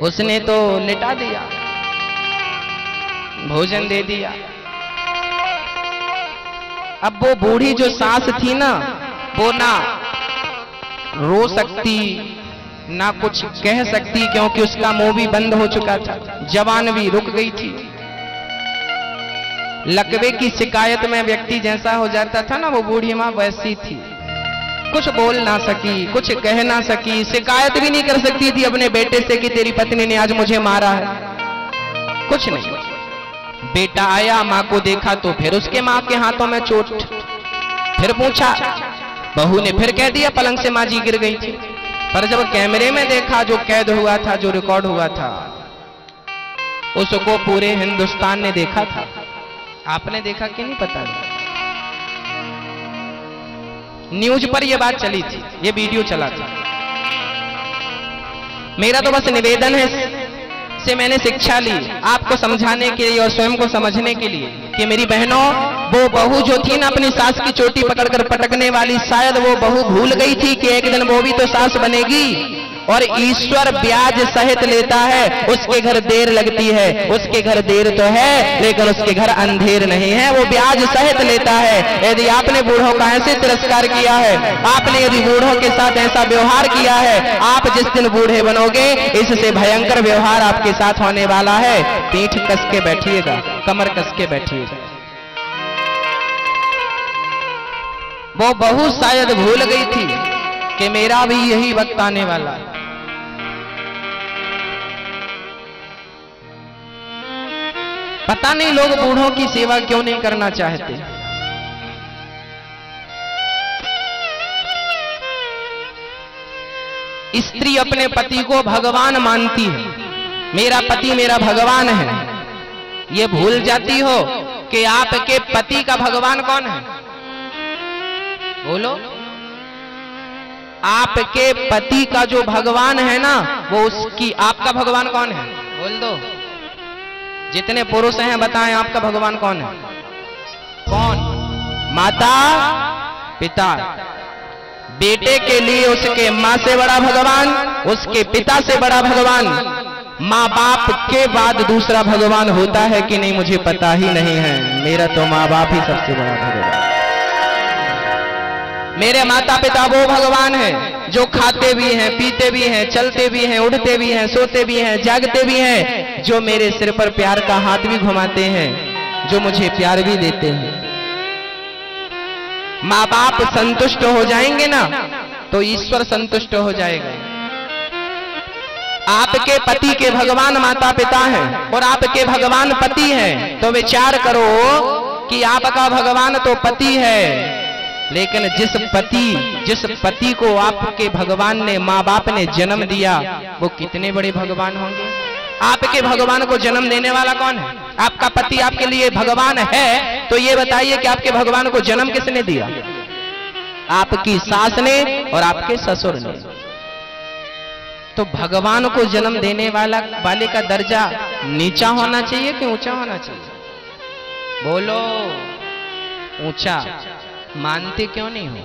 उसने तो लिटा दिया, भोजन दे दिया। अब वो बूढ़ी जो सास थी ना, वो ना रो सकती ना कुछ कह सकती, क्योंकि उसका मुंह भी बंद हो चुका था, जबान भी रुक गई थी। लकवे की शिकायत में व्यक्ति जैसा हो जाता था ना, वो बूढ़ी माँ वैसी थी। कुछ बोल ना सकी, कुछ कह ना सकी, शिकायत भी नहीं कर सकती थी अपने बेटे से कि तेरी पत्नी ने आज मुझे मारा है, कुछ नहीं। बेटा आया, माँ को देखा तो फिर उसके माँ के हाथों में चोट, फिर पूछा, बहू ने फिर कह दिया पलंग से माँ जी गिर गई थी। पर जब कैमरे में देखा, जो कैद हुआ था, जो रिकॉर्ड हुआ था, उसको पूरे हिंदुस्तान ने देखा था। आपने देखा कि नहीं पता नहीं, न्यूज पर यह बात चली थी, ये वीडियो चला था। मेरा तो बस निवेदन है, से मैंने शिक्षा ली आपको समझाने के लिए और स्वयं को समझने के लिए कि मेरी बहनों, वो बहू जो थी ना अपनी सास की चोटी पकड़कर पटकने वाली, शायद वो बहू भूल गई थी कि एक दिन वो भी तो सास बनेगी। और ईश्वर ब्याज सहित लेता है, उसके घर देर लगती है, उसके घर देर तो है लेकिन उसके घर अंधेर नहीं है, वो ब्याज सहित लेता है। यदि आपने बूढ़ों का ऐसे तिरस्कार किया है, आपने यदि बूढ़ों के साथ ऐसा व्यवहार किया है, आप जिस दिन बूढ़े बनोगे इससे भयंकर व्यवहार आपके साथ होने वाला है। पीठ कस के बैठिएगा, कमर कस के बैठिएगा। वो बहू शायद भूल गई थी कि मेरा भी यही वक्त आने वाला है। पता नहीं लोग बूढ़ों की सेवा क्यों नहीं करना चाहते। स्त्री अपने पति को भगवान मानती है, मेरा पति मेरा भगवान है। ये भूल जाती हो कि आपके पति का भगवान कौन है? बोलो। आपके पति का जो भगवान है ना, वो उसकी, आपका भगवान कौन है? बोल दो। जितने पुरुष हैं बताएं, आपका भगवान कौन है? कौन? माता पिता। बेटे के लिए उसके माँ से बड़ा भगवान, उसके पिता से बड़ा भगवान, माँ बाप के बाद दूसरा भगवान होता है कि नहीं मुझे पता ही नहीं है। मेरा तो माँ बाप ही सबसे बड़ा भगवान। मेरे माता पिता वो भगवान है जो खाते भी हैं, पीते भी हैं, चलते भी हैं, उठते भी हैं, सोते भी हैं, जागते भी हैं, जो मेरे सिर पर प्यार का हाथ भी घुमाते हैं, जो मुझे प्यार भी देते हैं। माँ बाप संतुष्ट हो जाएंगे ना तो ईश्वर संतुष्ट हो जाएगा। आपके पति के भगवान माता पिता हैं और आपके भगवान पति हैं, तो विचार करो कि आपका भगवान तो पति है, लेकिन जिस पति को आपके भगवान ने, माँ बाप ने जन्म दिया, वो कितने बड़े भगवान होंगे। आपके भगवान को जन्म देने वाला कौन है? आपका पति आपके लिए भगवान है, तो ये बताइए कि आपके भगवान को जन्म किसने दिया? आपकी सास ने और आपके ससुर ने। तो भगवान को जन्म देने वाले का दर्जा नीचा होना चाहिए कि ऊंचा होना चाहिए? बोलो। ऊंचा। मानते क्यों नहीं हो?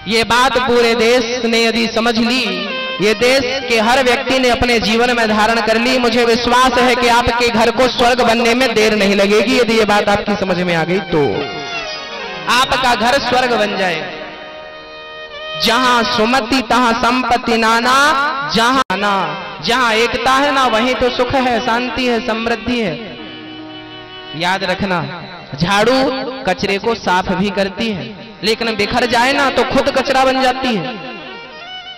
ये बात पूरे देश ने यदि समझ ली, ये देश के हर व्यक्ति ने अपने जीवन में धारण कर ली, मुझे विश्वास है कि आपके घर को स्वर्ग बनने में देर नहीं लगेगी। यदि ये बात आपकी समझ में आ गई तो आपका घर स्वर्ग बन जाए। जहां सुमति तहां संपत्ति नाना, जहां एकता है ना वहीं तो सुख है, शांति है, समृद्धि है। याद रखना, झाड़ू कचरे को साफ भी करती है, लेकिन बिखर जाए ना तो खुद कचरा बन जाती है।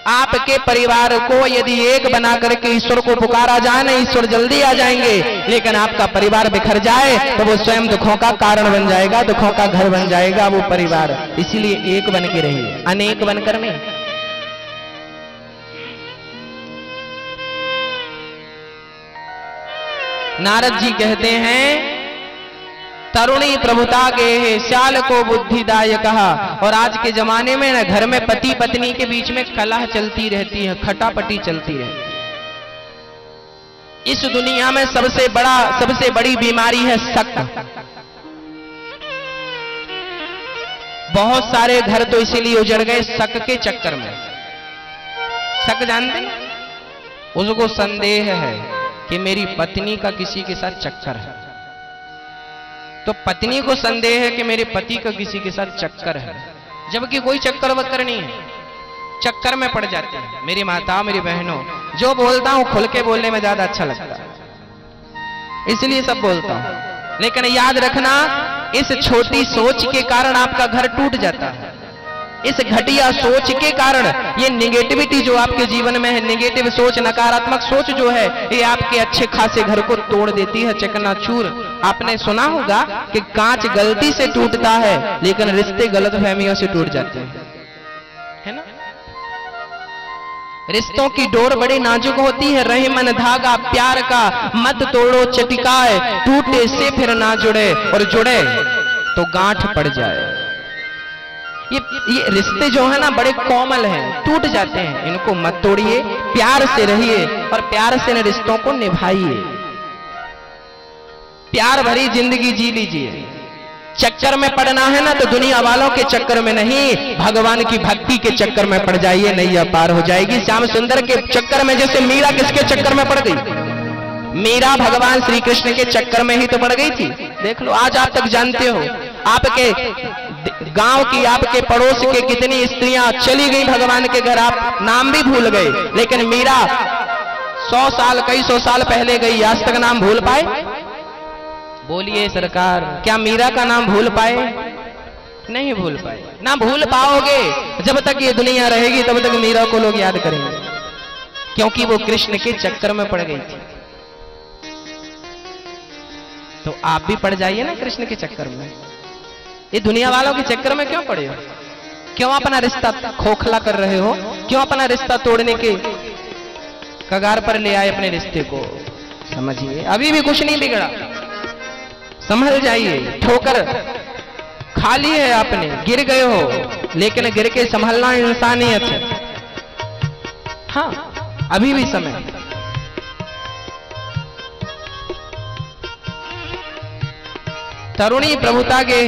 आपके परिवार को यदि एक बना करके ईश्वर को पुकारा जाए ना, ईश्वर जल्दी आ जाएंगे, लेकिन आपका परिवार बिखर जाए तो वो स्वयं दुखों का कारण बन जाएगा, दुखों का घर बन जाएगा वो परिवार। इसीलिए एक बन के रहिए, अनेक बनकर नहीं। नारद जी कहते हैं, तरुणी प्रभुता के श्याल को बुद्धिदायक कहा। और आज के जमाने में ना घर में पति पत्नी के बीच में कलह चलती रहती है, खटापटी चलती रहती है। इस दुनिया में सबसे बड़ी बीमारी है शक। बहुत सारे घर तो इसीलिए उजड़ गए शक के चक्कर में। शक जानते हैं? उसको संदेह है कि मेरी पत्नी का किसी के साथ चक्कर है, तो पत्नी को संदेह है कि मेरे पति का किसी के साथ चक्कर है, जबकि कोई चक्कर वक्कर नहीं है, चक्कर में पड़ जाते हैं। मेरी माताओं, मेरी बहनों, जो बोलता हूं खुल के बोलने में ज्यादा अच्छा लगता है, इसलिए सब बोलता हूं। लेकिन याद रखना, इस छोटी सोच के कारण आपका घर टूट जाता है। इस घटिया सोच के कारण, ये निगेटिविटी जो आपके जीवन में है, निगेटिव सोच, नकारात्मक सोच जो है, ये आपके अच्छे खासे घर को तोड़ देती है, चकनाचूर। आपने सुना होगा कि कांच गलती से टूटता है, लेकिन रिश्ते गलतफहमियों से टूट जाते हैं, है ना? रिश्तों की डोर बड़ी नाजुक होती है, रहे मन धागा प्यार का, मत तोड़ो चटिकाए, टूटे से फिर ना जुड़े, और जुड़े तो गांठ पड़ जाए। ये रिश्ते जो है ना बड़े कोमल हैं, टूट जाते हैं, इनको मत तोड़िए, प्यार से रहिए और प्यार से इन रिश्तों को निभाइए। प्यार भरी जिंदगी जी लीजिए। चक्कर में पड़ना है ना तो दुनिया वालों के चक्कर में नहीं, भगवान की भक्ति के चक्कर में पड़ जाइए, नैया पार हो जाएगी। श्याम सुंदर के चक्कर में, जैसे मीरा किसके चक्कर में पड़ गई? मीरा भगवान श्री कृष्ण के चक्कर में ही तो पड़ गई थी। देख लो, आज आप तक जानते हो, आपके गांव की, आपके पड़ोस के कितनी स्त्रियां चली गई भगवान के घर, आप नाम भी भूल गए। लेकिन मीरा 100 साल, कई 100 साल पहले गई, आज तक नाम भूल पाए? बोलिए सरकार, क्या मीरा का नाम भूल पाए? नहीं भूल पाए। ना भूल पाओगे, जब तक ये दुनिया रहेगी तब तक मीरा को लोग याद करेंगे, क्योंकि वो कृष्ण के चक्कर में पड़ गई थी। तो आप भी पड़ जाइए ना कृष्ण के चक्कर में। ये दुनिया वालों के चक्कर में क्यों पड़े हो? क्यों अपना रिश्ता खोखला कर रहे हो? क्यों अपना रिश्ता तोड़ने के कगार पर ले आए अपने रिश्ते को? समझिए, अभी भी कुछ नहीं बिगड़ा, संभल जाइए। ठोकर खाली है आपने, गिर गए हो, लेकिन गिर के संभलना इंसानियत है। हाँ, अभी भी समय। तरुणी प्रभुता गे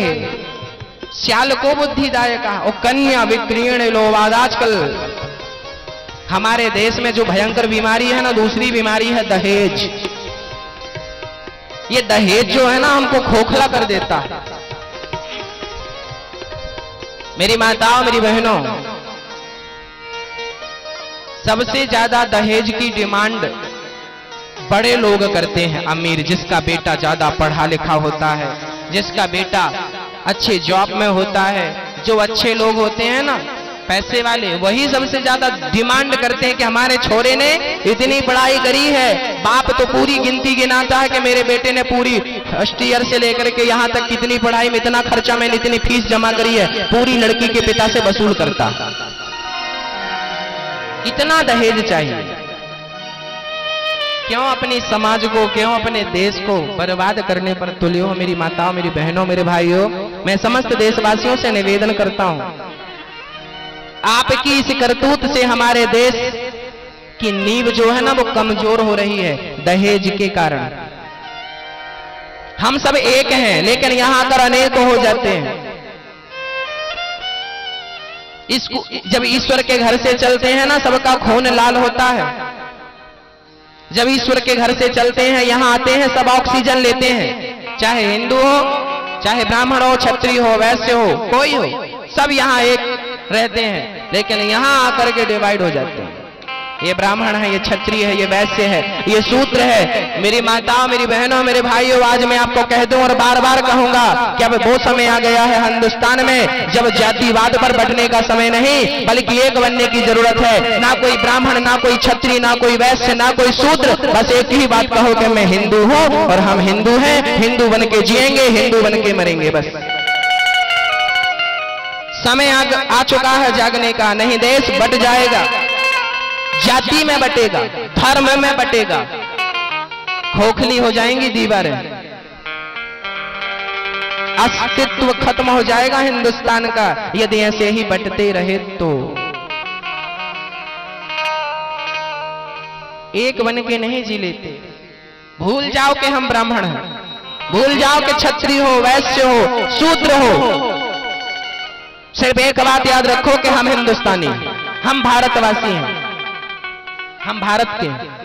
श्याल को बुद्धिदायक और कन्या विक्रीण लोवाद। आजकल हमारे देश में जो भयंकर बीमारी है ना, दूसरी बीमारी है दहेज। ये दहेज जो है ना हमको खोखला कर देता है। मेरी माताओं, मेरी बहनों, सबसे ज्यादा दहेज की डिमांड बड़े लोग करते हैं, अमीर, जिसका बेटा ज्यादा पढ़ा लिखा होता है, जिसका बेटा अच्छे जॉब में होता है। जो अच्छे लोग होते हैं ना, पैसे वाले, वही सबसे ज्यादा डिमांड करते हैं कि हमारे छोरे ने इतनी पढ़ाई करी है। बाप तो पूरी गिनती गिनाता है कि मेरे बेटे ने पूरी फर्स्ट ईयर से लेकर के यहाँ तक कितनी पढ़ाई में इतना खर्चा, मैंने इतनी फीस जमा करी है, पूरी लड़की के पिता से वसूल करता। इतना दहेज चाहिए। क्यों अपनी समाज को, क्यों अपने देश को बर्बाद करने पर तुले हो? मेरी माताओं, मेरी बहनों, मेरे भाइयों, मैं समस्त देशवासियों से निवेदन करता हूं, आपकी इस करतूत से हमारे देश की नींव जो है ना वो कमजोर हो रही है, दहेज के कारण। हम सब एक हैं, लेकिन यहां आकर अनेक हो जाते हैं। इसको जब ईश्वर के घर से चलते हैं ना, सबका खून लाल होता है। जब ईश्वर के घर से चलते हैं, यहां आते हैं, सब ऑक्सीजन लेते हैं, चाहे हिंदू हो, चाहे ब्राह्मण हो, क्षत्रिय हो, वैश्य हो, कोई हो, सब यहां एक रहते हैं। लेकिन यहां आकर के डिवाइड हो जाते हैं। ये ब्राह्मण है, ये क्षत्रिय है, ये वैश्य है, ये शूद्र है। मेरी माताओं, मेरी बहनों, मेरे भाइयों, आज मैं आपको कह दूं और बार बार कहूंगा कि अब वो समय आ गया है हिंदुस्तान में जब जातिवाद पर बंटने का समय नहीं, बल्कि एक बनने की जरूरत है। ना कोई ब्राह्मण, ना कोई क्षत्रिय, ना कोई वैश्य, ना कोई शूद्र, बस एक ही बात कहो कि मैं हिंदू हूं और हम हिंदू हैं, हिंदू बन के जिएंगे, हिंदू बन के मरेंगे। बस समय आ चुका है जागने का, नहीं देश बट जाएगा, जाति में बटेगा, धर्म में बटेगा, खोखली हो जाएंगी दीवारें, अस्तित्व खत्म हो जाएगा हिंदुस्तान का यदि ऐसे ही बटते रहे तो। एक बन के नहीं जी लेते। भूल जाओ कि हम ब्राह्मण हैं, भूल जाओ कि क्षत्रिय हो, वैश्य हो, शूद्र हो, सिर्फ एक बात याद रखो कि हम हिंदुस्तानी हैं, हम भारतवासी हैं, हम भारत के हैं।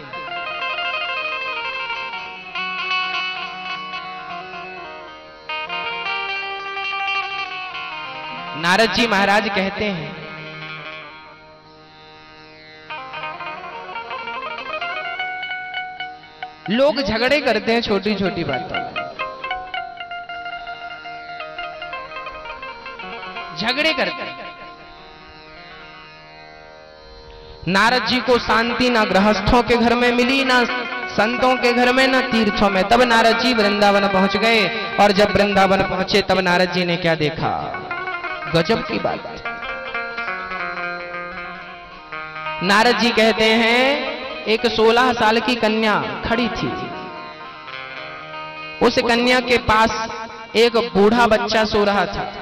नारद जी महाराज कहते हैं, लोग झगड़े करते हैं छोटी छोटी बातों में, झगड़े करते हैं। नारद जी को शांति ना गृहस्थों के घर में मिली, ना संतों के घर में, ना तीर्थों में। तब नारद जी वृंदावन पहुंच गए, और जब वृंदावन पहुंचे तब नारद जी ने क्या देखा, गजब की बात। नारद जी कहते हैं, एक 16 साल की कन्या खड़ी थी, उस कन्या के पास एक बूढ़ा बच्चा सो रहा था।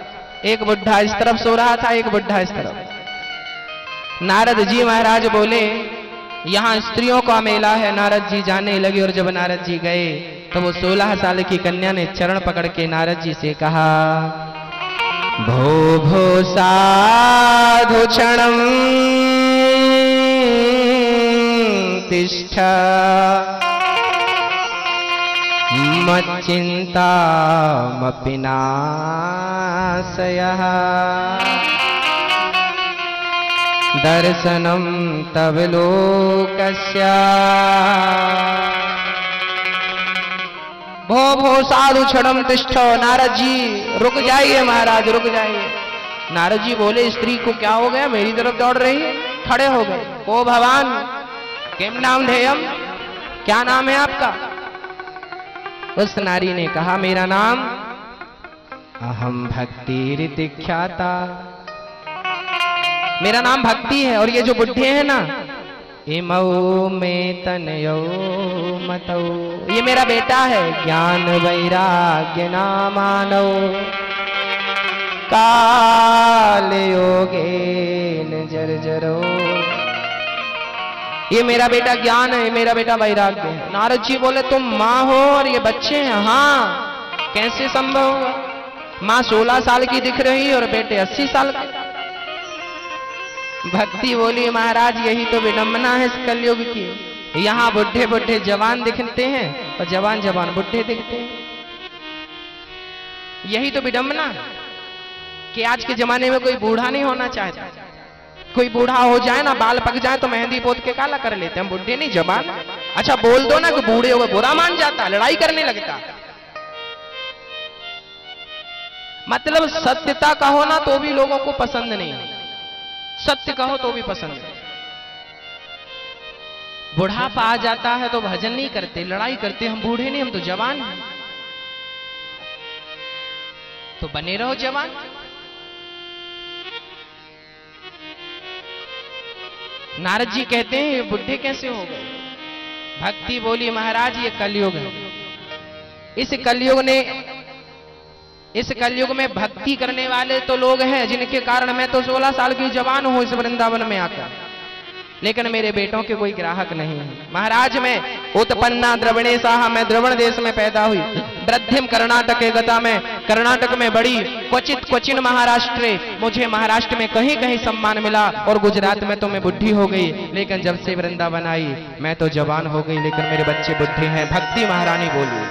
एक बुढ़ा इस तरफ सो रहा था, एक बुढ़ा इस तरफ। नारद जी महाराज बोले, यहां स्त्रियों का मेला है। नारद जी जाने लगे, और जब नारद जी गए तो वो 16 साल की कन्या ने चरण पकड़ के नारद जी से कहा, भो भो साधु क्षणं तिष्ठ मच्चिन्तामपि नाशयः दर्शनं तव लोकस्य। भो भो साधु क्षणम तिष्ठ। नारद जी रुक जाइए महाराज, रुक जाइए। नारद जी बोले, स्त्री को क्या हो गया, मेरी तरफ दौड़ रही है? खड़े हो गए। ओ भगवान, किम नाम धेयम, क्या नाम है आपका? उस नारी ने कहा, मेरा नाम अहम भक्ति ख्याता, मेरा नाम भक्ति है। और ये जो बुढ़े हैं ना, इमौ में तनयो मतौ, ये मेरा बेटा है। ज्ञान वैराग्य नामानो काल योगेन जर्जरो। ये मेरा बेटा ज्ञान है, ये मेरा बेटा वैराग्य है। नारद जी बोले, तुम माँ हो और ये बच्चे हैं? हाँ। कैसे संभव हुआ? माँ 16 साल की दिख रही और बेटे 80 साल के। भक्ति बोली, महाराज यही तो विडंबना है इस कलयुग की। यहाँ बुढ़े बुढ़े जवान दिखते हैं और जवान जवान बुढ़े दिखते हैं। यही तो विडंबना है कि आज के जमाने में कोई बूढ़ा नहीं होना चाहता। कोई बूढ़ा हो जाए ना, बाल पक जाए तो मेहंदी पोत के काला कर लेते हैं। हम बुढ़े नहीं, जवान। अच्छा बोल दो ना कि बूढ़े हो गए, बुरा मान जाता, लड़ाई करने लगता। मतलब सत्यता कहो ना तो भी लोगों को पसंद नहीं, सत्य कहो तो भी पसंद नहीं। बुढ़ापा आ जाता है तो भजन नहीं करते, लड़ाई करते। हम बूढ़े नहीं, हम तो जवान हैं। तो बने रहो जवान। नारद जी कहते हैं, ये बुढ़े कैसे हो गए? भक्ति बोली, महाराज ये कलयुग है। इस कलयुग में भक्ति करने वाले तो लोग हैं जिनके कारण मैं तो 16 साल की जवान हूं इस वृंदावन में आकर, लेकिन मेरे बेटों के कोई ग्राहक नहीं है। महाराज मैं उत्पन्ना द्रविणे साहा, मैं द्रवण देश में पैदा हुई। वृद्धिम कर्नाटक गता, में कर्नाटक में बड़ी। क्वचित क्वचिन महाराष्ट्र, मुझे महाराष्ट्र में कहीं कहीं सम्मान मिला, और गुजरात में तो मैं बुढ़ी हो गई। लेकिन जब से वृंदावन आई मैं तो जवान हो गई, लेकिन मेरे बच्चे बुढ़े हैं। भक्ति महारानी बोली।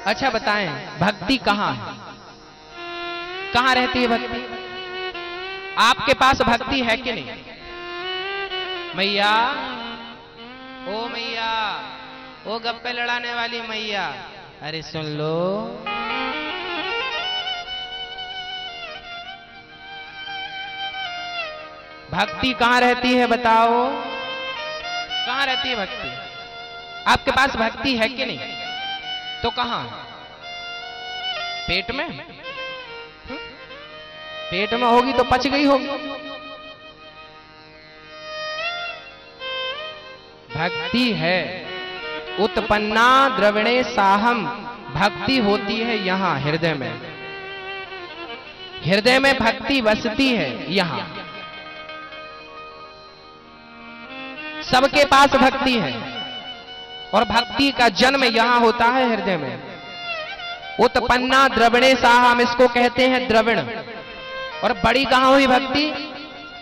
अच्छा बताएं, भक्ति कहां है, कहां रहती है भक्ति? आपके पास भक्ति है कि नहीं? मैया, ओ मैया, ओ गप्पे लड़ाने वाली मैया, अरे सुन लो। भक्ति कहां रहती है बताओ? कहां रहती है भक्ति? आपके पास भक्ति है कि नहीं? तो कहां? पेट में? पेट में होगी तो पच गई होगी। भक्ति है उत्पन्ना द्रविणे साहम, भक्ति होती है यहां हृदय में। हृदय में भक्ति बसती है यहां। सबके पास भक्ति है, और भक्ति का जन्म यहां होता है हृदय में। उत्पन्ना द्रविणे साहम, इसको कहते हैं द्रविण। और बड़ी कहां हुई भक्ति?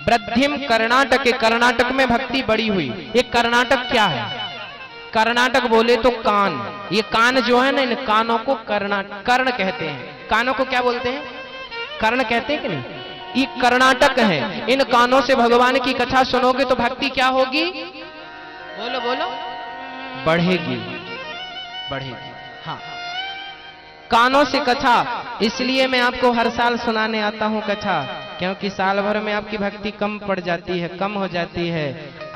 वृद्धिम कर्नाटक, कर्नाटक में भक्ति बड़ी हुई। ये कर्नाटक क्या है? कर्नाटक बोले तो कान, ये कान जो है ना, इन कानों को कर्ण कहते हैं। कानों को क्या बोलते हैं? कर्ण कहते हैं कि नहीं? ये कर्नाटक है। इन कानों से भगवान की कथा सुनोगे तो भक्ति क्या होगी? बोलो बोलो, बढ़ेगी, बढ़ेगी। हाँ, कानों से कथा। इसलिए मैं आपको हर साल सुनाने आता हूं कथा, क्योंकि साल भर में आपकी भक्ति कम पड़ जाती है, कम हो जाती है।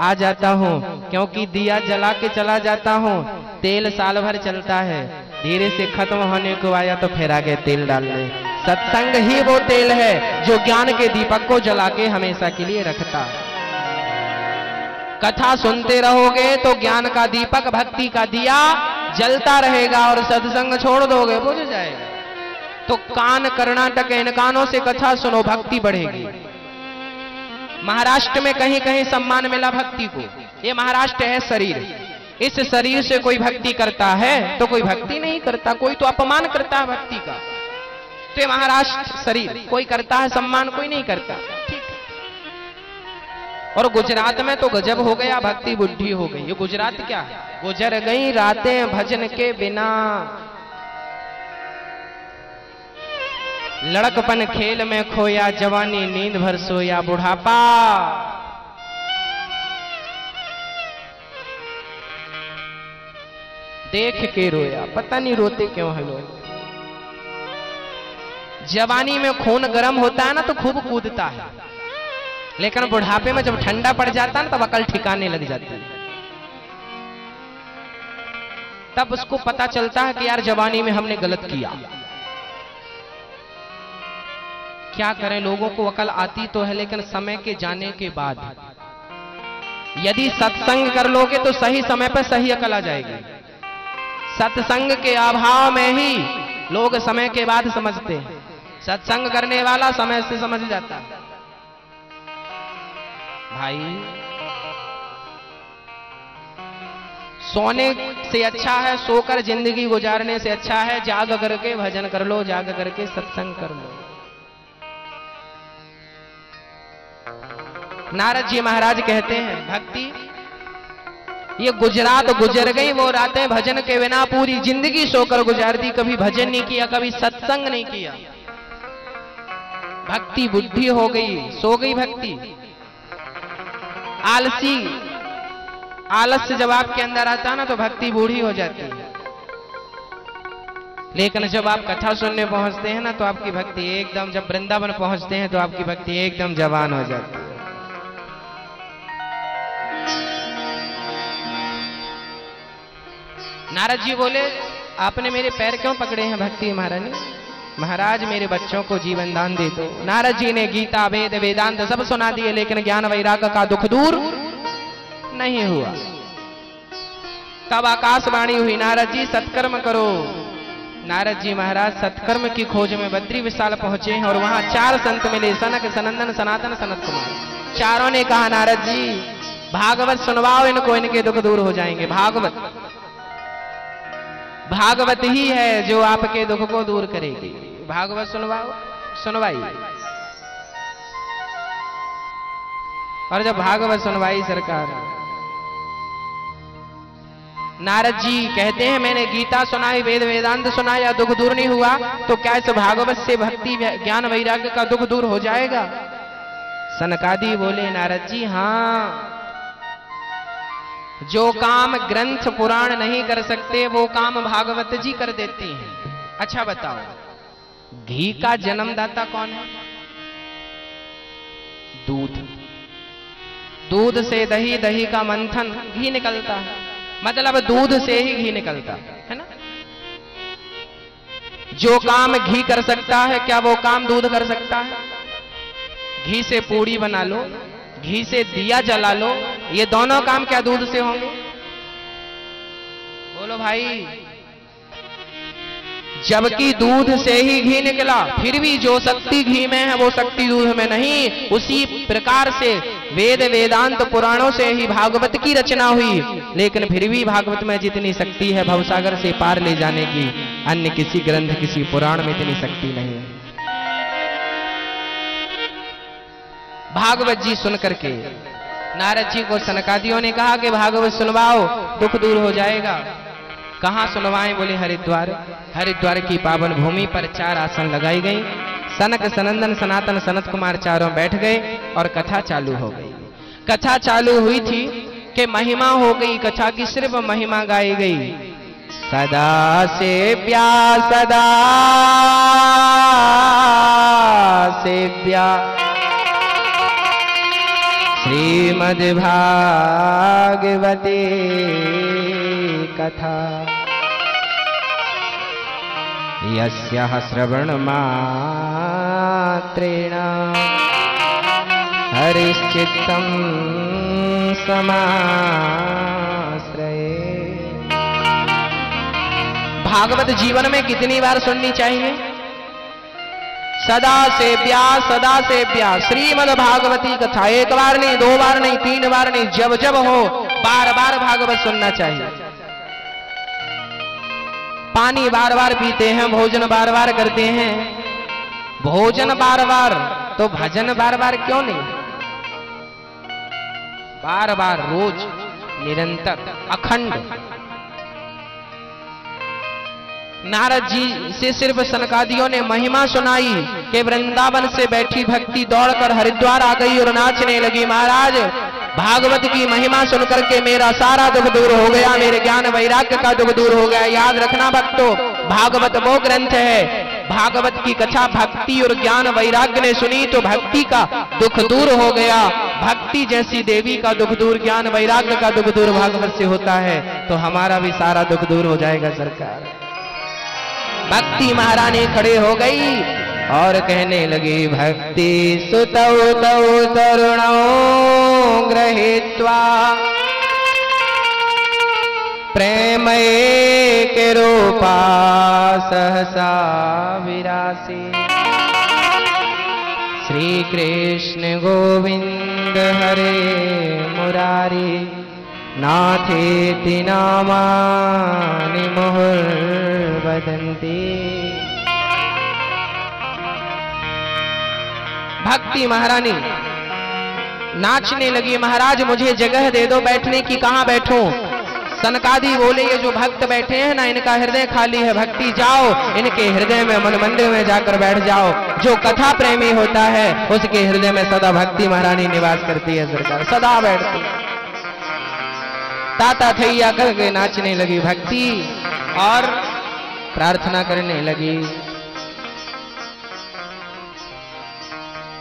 आ जाता हूं क्योंकि दिया जला के चला जाता हूं, तेल साल भर चलता है, धीरे से खत्म होने को आया तो फिर आगे तेल डालने। सत्संग ही वो तेल है जो ज्ञान के दीपक को जला के हमेशा के लिए रखता है। कथा सुनते रहोगे तो ज्ञान का दीपक, भक्ति का दिया जलता रहेगा, और सत्संग छोड़ दोगे बुझ जाएगा। तो कान कर्नाटक, इन कानों से कथा सुनो, भक्ति बढ़ेगी। महाराष्ट्र में कहीं कहीं सम्मान मिला भक्ति को। ये महाराष्ट्र है शरीर, इस शरीर से कोई भक्ति करता है तो कोई भक्ति नहीं करता, कोई तो अपमान करता है भक्ति का। तो ये महाराष्ट्र शरीर, कोई करता है सम्मान, कोई नहीं करता, ठीक। और गुजरात में तो गजब हो गया, भक्ति बुद्धि हो गई। ये गुजरात क्या है? गुजर गई रातें भजन के बिना, लड़कपन खेल में खोया, जवानी नींद भर सोया, बुढ़ापा देख के रोया। पता नहीं रोते क्यों है लोग। जवानी में खून गर्म होता है ना तो खूब कूदता है, लेकिन बुढ़ापे में जब ठंडा पड़ जाता है ना तब अकल ठिकाने लग जाती है। तब उसको पता चलता है कि यार जवानी में हमने गलत किया। क्या करें, लोगों को अकल आती तो है, लेकिन समय के जाने के बाद यदि सत्संग कर लोगे तो सही समय पर सही अकल आ जाएगी। सत्संग के अभाव में ही लोग समय के बाद समझते हैं, सत्संग करने वाला समय से समझ जाता है। भाई, सोने से अच्छा है सोकर जिंदगी गुजारने से अच्छा है जाग करके भजन कर लो, जाग करके सत्संग कर लो। नारद जी महाराज कहते हैं भक्ति ये गुजरात गुजर गई वो रातें भजन के बिना, पूरी जिंदगी सोकर गुजार दी, कभी भजन नहीं किया, कभी सत्संग नहीं किया। भक्ति बुद्धि हो गई, सो गई भक्ति। आलसी, आलस्य जब आपके अंदर आता है ना तो भक्ति बूढ़ी हो जाती है। लेकिन जब आप कथा सुनने पहुंचते हैं ना तो आपकी भक्ति एकदम, जब वृंदावन पहुंचते हैं तो आपकी भक्ति एकदम जवान हो जाती है। नारद जी बोले आपने मेरे पैर क्यों पकड़े हैं भक्ति महारानी? महाराज मेरे बच्चों को जीवन दान दे दो। नारद जी ने गीता वेद वेदांत सब सुना दिए, लेकिन ज्ञान वैराग्य का दुख दूर नहीं हुआ। तब आकाशवाणी हुई, नारद जी सत्कर्म करो। नारद जी महाराज सत्कर्म की खोज में बद्री विशाल पहुंचे हैं और वहां 4 संत मिले, सनक सनंदन सनातन सनत कुमार। चारों ने कहा नारद जी भागवत सुनवाओ इनको, इनके दुख दूर हो जाएंगे। भागवत ही है जो आपके दुख को दूर करेगी। भागवत सुनवाओ, सुनवाई। और जब भागवत सुनवाई सरकार, नारद जी कहते हैं मैंने गीता सुनाई, वेद वेदांत सुनाया, दुख दूर नहीं हुआ, तो क्या इस भागवत से भक्ति ज्ञान वैराग्य का दुख दूर हो जाएगा? सनकादि बोले नारद जी हाँ, जो काम ग्रंथ पुराण नहीं कर सकते वो काम भागवत जी कर देती हैं। अच्छा बताओ, घी का जन्मदाता कौन है? दूध। दूध से दही, दही का मंथन, घी निकलता है। मतलब दूध से ही घी निकलता है ना। जो काम घी कर सकता है क्या वो काम दूध कर सकता है? घी से पूड़ी बना लो, घी से दिया जला लो, ये दोनों काम क्या दूध से होंगे? बोलो भाई। जबकि दूध से ही घी निकला, फिर भी जो शक्ति घी में है वो शक्ति दूध में नहीं। उसी प्रकार से वेद वेदांत पुराणों से ही भागवत की रचना हुई, लेकिन फिर भी भागवत में जितनी शक्ति है भवसागर से पार ले जाने की, अन्य किसी ग्रंथ किसी पुराण में इतनी शक्ति नहीं है। भागवत जी सुन करके नारद जी को सनकादियों ने कहा कि भागवत सुनवाओ, दुख दूर हो जाएगा। कहाँ सुनवाएं? बोले हरिद्वार। हरिद्वार की पावन भूमि पर 4 आसन लगाई गई। सनक, सनंदन, सनातन, सनत कुमार चारों बैठ गए और कथा चालू हो गई। कथा चालू हुई थी कि महिमा हो गई, कथा की सिर्फ महिमा गाई गई। सदा सेव्या, सदा सेव्या श्रीमद् भागवते कथा, यस्याः श्रवणमात्रेण हरिश्चित्तं समाश्रये। भागवत जीवन में कितनी बार सुननी चाहिए? सदा सेव्या श्रीमद् भागवती कथा। 1 बार नहीं, 2 बार नहीं, 3 बार नहीं, जब जब हो बार बार भागवत सुनना चाहिए। पानी बार बार पीते हैं, भोजन बार बार करते हैं, भोजन बार बार तो भजन बार बार क्यों नहीं? बार बार, रोज, निरंतर, अखंड। नारद जी से सिर्फ सनकादियों ने महिमा सुनाई कि वृंदावन से बैठी भक्ति दौड़कर हरिद्वार आ गई और नाचने लगी। महाराज, भागवत की महिमा सुनकर के मेरा सारा दुख दूर हो गया, मेरे ज्ञान वैराग्य का दुख दूर हो गया। याद रखना भक्तों, भागवत वो ग्रंथ है, भागवत की कथा भक्ति और ज्ञान वैराग्य ने सुनी तो भक्ति का दुख दूर हो गया। भक्ति जैसी देवी का दुख दूर, ज्ञान वैराग्य का दुख दूर भागवत से होता है, तो हमारा भी सारा दुख दूर हो जाएगा सरकार। भक्ति महारानी खड़े हो गई और कहने लगी, भक्ति सुतौ तौ तरुणौ गृहीत्वा प्रेम एक रूपा सहसा विरासी। श्री कृष्ण गोविंद हरे मुरारी नाथेति नामानि मुहुर्वदन्ति। भक्ति महारानी नाचने लगी। महाराज मुझे जगह दे दो बैठने की, कहां बैठूं? सनकादि बोले, ये जो भक्त बैठे हैं ना, इनका हृदय खाली है। भक्ति जाओ इनके हृदय में, मन मंदिर में जाकर बैठ जाओ। जो कथा प्रेमी होता है उसके हृदय में सदा भक्ति महारानी निवास करती है सरकार, सदा बैठती है। ताता थैया करके नाचने लगी भक्ति और प्रार्थना करने लगी,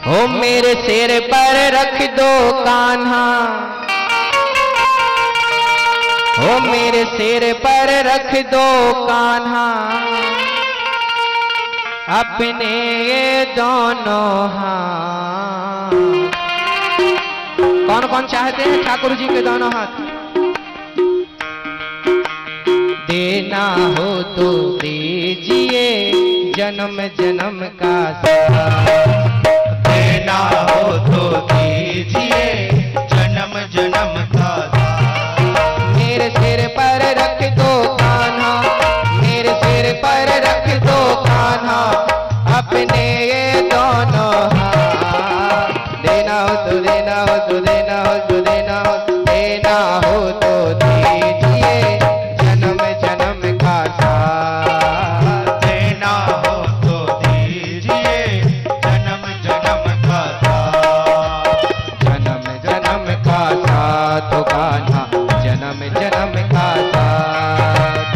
ओ मेरे सिर पर रख दो कान्हा, ओ मेरे सिर पर रख दो कान्हा, अपने ये दोनों हाथ। कौन कौन चाहते हैं ठाकुर जी के दोनों हाथ? देना हो तो दीजिए जन्म जन्म का साथ, देना हो तो दीजिए जन्म जन्म का साथ। मेरे सिर पर रख दो कान्हा, मेरे सिर पर रख दो कान्हा, अपने ये दोनों हाथ। देना हो तो देना हो तो देना हो तो देना हो, देना हो तो दीजिए जन्म जन्म का साथ, देना हो तो दीजिए जन्म जन्म का साथ। जन्म जन्म का साथ कान्हा, जन्म जन्म का साथ,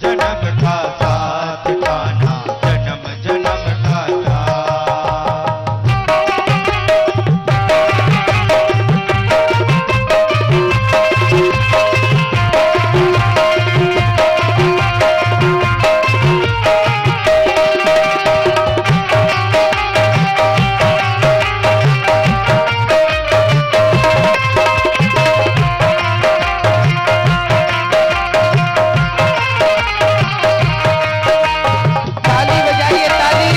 जन्म का साथ कान्हा, जन्म जन्म का ताली बजाइए ताली।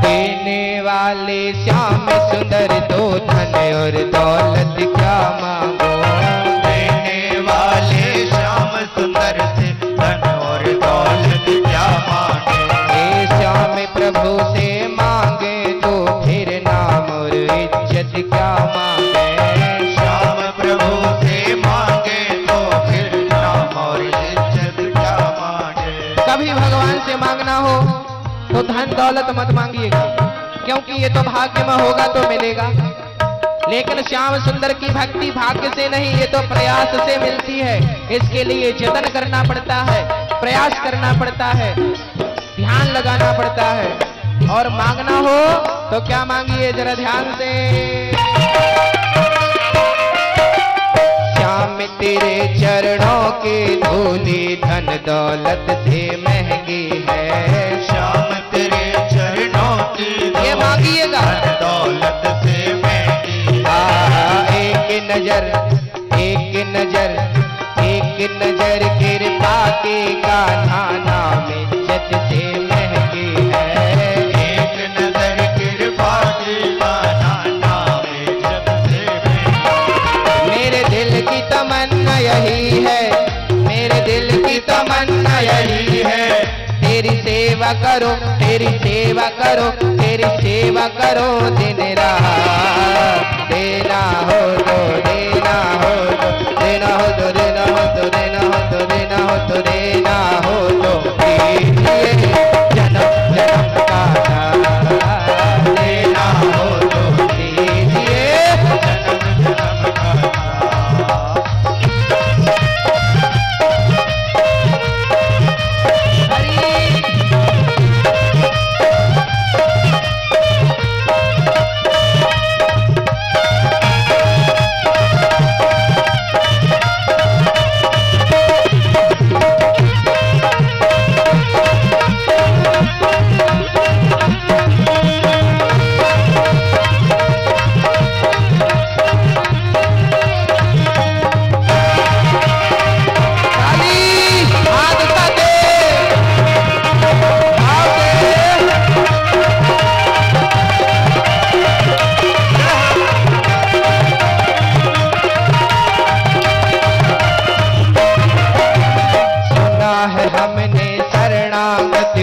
देने वाले श्याम सुंदर दो धन और दौलत क्या मांगो, देने दौलत मत मांगिएगा, क्योंकि ये तो भाग्य में होगा तो मिलेगा। लेकिन श्याम सुंदर की भक्ति भाग्य से नहीं, ये तो प्रयास से मिलती है। इसके लिए जतन करना पड़ता है, प्रयास करना पड़ता है, ध्यान लगाना पड़ता है। और मांगना हो तो क्या मांगिए, जरा ध्यान से। श्याम तेरे चरणों के धूली धन दौलत से महंगी है। श्याम तेरे चरणों की ये मांगिएगा, धन दौलत से महंगी। एक नजर एक नजर एक नजर कृपा के कान्हा नाम इज्जत से महंगी है। एक नजर कृपा की कान्हा नाम इज्जत से महंगी। मेरे दिल की तमन्ना यही है, मेरे दिल की तमन्ना यही है। तेरी सेवा करो, तेरी सेवा करो, तेरी सेवा करो दिन रात। देना हो तो देना हो तो देना हो तो देना हो तो देना हो तो देना हो तो देना हो तो दीजिए जन्म जन्म का दान। देना हो तो दीजिए जन्म जन्म का दान।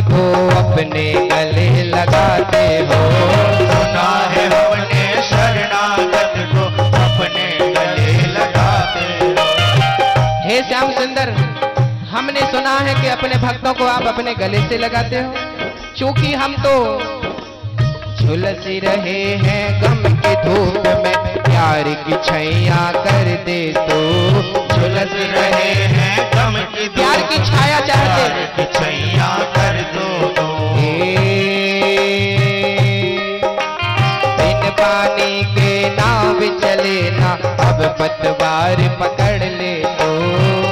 को अपने गले लगाते हो। सुना है हमने शरणागत को अपने गले लगाते हो। हे श्याम सुंदर, हमने सुना है कि अपने भक्तों को आप अपने गले से लगाते हो। चूंकि हम तो झुलस रहे हैं गम की धूप में, प्यार की छैया कर दे तो। झुलस रहे हैं गम की प्यार की छाया चाहते, प्यार की छैया कर दो। बिन पानी के नाव चले ना, अब पतवार पकड़ ले तो।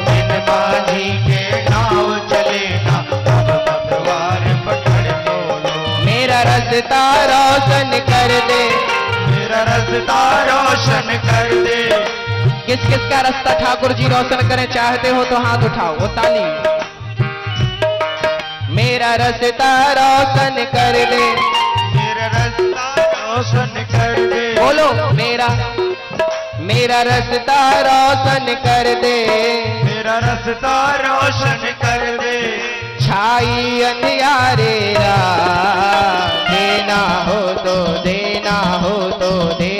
बिन पानी के नाव चले ना, अब पतवार पकड़ लो। मेरा रास्ता रोशन कर दे, मेरा रास्ता रोशन कर दे। किस किस का रास्ता ठाकुर जी रोशन करें चाहते हो तो हाथ उठाओ, वो ताली। मेरा रास्ता रोशन कर दे, मेरा रास्ता रोशन कर दे। बोलो मेरा रास्ता रोशन कर दे। मेरा रास्ता रोशन कर दे। छाई अंधियारे रात, देना हो तो देना हो तो दे।